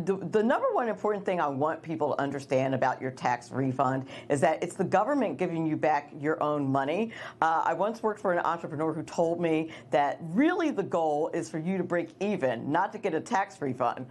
The number one important thing I want people to understand about your tax refund is that it's the government giving you back your own money. I once worked for an entrepreneur who told me that really the goal is for you to break even, not to get a tax refund.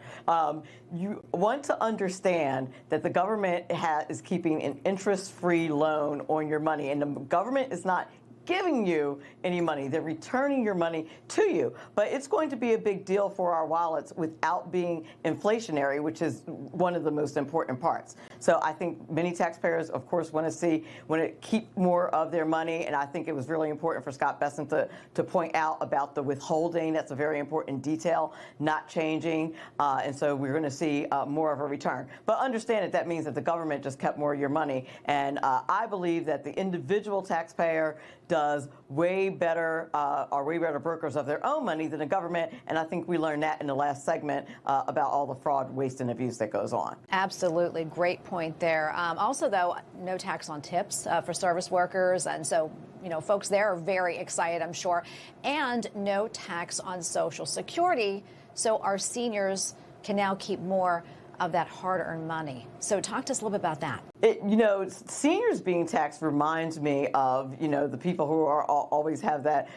You want to understand that the government is keeping an interest-free loan on your money, and the government is not giving you any money. They're returning your money to you. But it's going to be a big deal for our wallets without being inflationary, which is one of the most important parts. So I think many taxpayers, of course, want to keep more of their money. And I think it was really important for Scott Besson to point out about the withholding. That's a very important detail, not changing. And so we're going to see more of a return. But understand that means that the government just kept more of your money. And I believe that the individual taxpayer does way better, are way better brokers of their own money than the government. And I think we learned that in the last segment about all the fraud, waste, and abuse that goes on. Absolutely. Great point there. Also, though, no tax on tips for service workers. And so, you know, folks there are very excited, I'm sure. And no tax on Social Security. So our seniors can now keep more of that hard-earned money. So talk to us a little bit about that. You know, seniors being taxed reminds me of, you know, the people who are always have that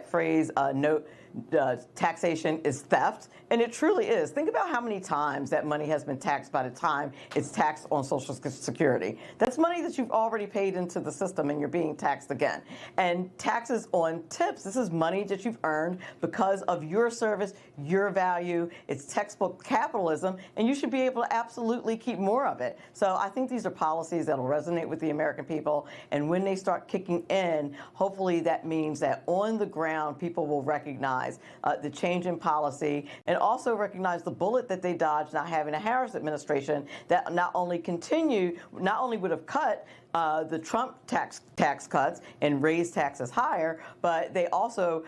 phrase, no, taxation is theft. And it truly is. Think about how many times that money has been taxed by the time it's taxed on Social Security. That's money that you've already paid into the system and you're being taxed again. And taxes on tips, this is money that you've earned because of your service, your value. It's textbook capitalism, and you should be able to absolutely keep more of it. So I think these are policies that will resonate with the American people. And when they start kicking in, hopefully that means that on the ground, people will recognize the change in policy and also recognize the bullet that they dodged not having a Harris administration that not only would have cut the Trump tax cuts and raised taxes higher, but they also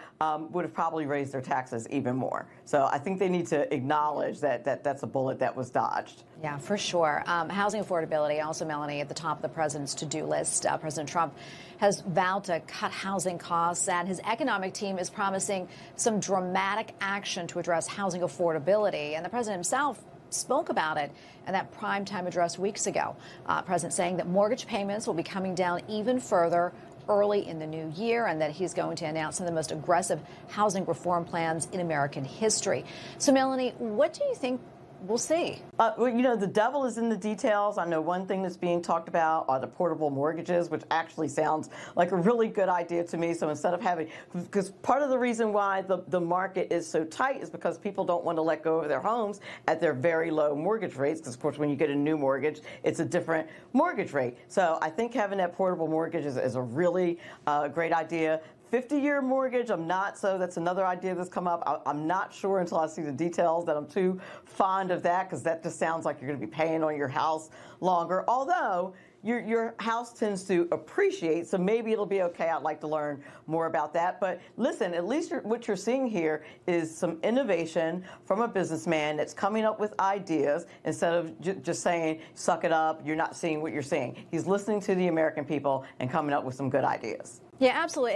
would have probably raised their taxes even more. So I think they need to acknowledge that that's a bullet that was dodged. Yeah, for sure. Housing affordability, also, Melanie, at the top of the president's to-do list. President Trump has vowed to cut housing costs, and his economic team is promising some dramatic action to address housing affordability. And the president himself spoke about it in that primetime address weeks ago. President saying that mortgage payments will be coming down even further early in the new year, and that he's going to announce some of the most aggressive housing reform plans in American history. So, Melanie, what do you think we'll see? Well, you know, the devil is in the details. I know one thing that's being talked about are the portable mortgages, which actually sounds like a really good idea to me. So instead of having, because part of the reason why the market is so tight is because people don't want to let go of their homes at their very low mortgage rates. Because, of course, when you get a new mortgage, it's a different mortgage rate. So I think having that portable mortgage is a really great idea. 50-year mortgage, that's another idea that's come up. I'm not sure until I see the details that I'm too fond of that, because that just sounds like you're going to be paying on your house longer. Although your house tends to appreciate, so maybe it'll be okay. I'd like to learn more about that. But listen, at least what you're seeing here is some innovation from a businessman that's coming up with ideas instead of just saying, suck it up, you're not seeing what you're seeing. He's listening to the American people and coming up with some good ideas. Yeah, absolutely.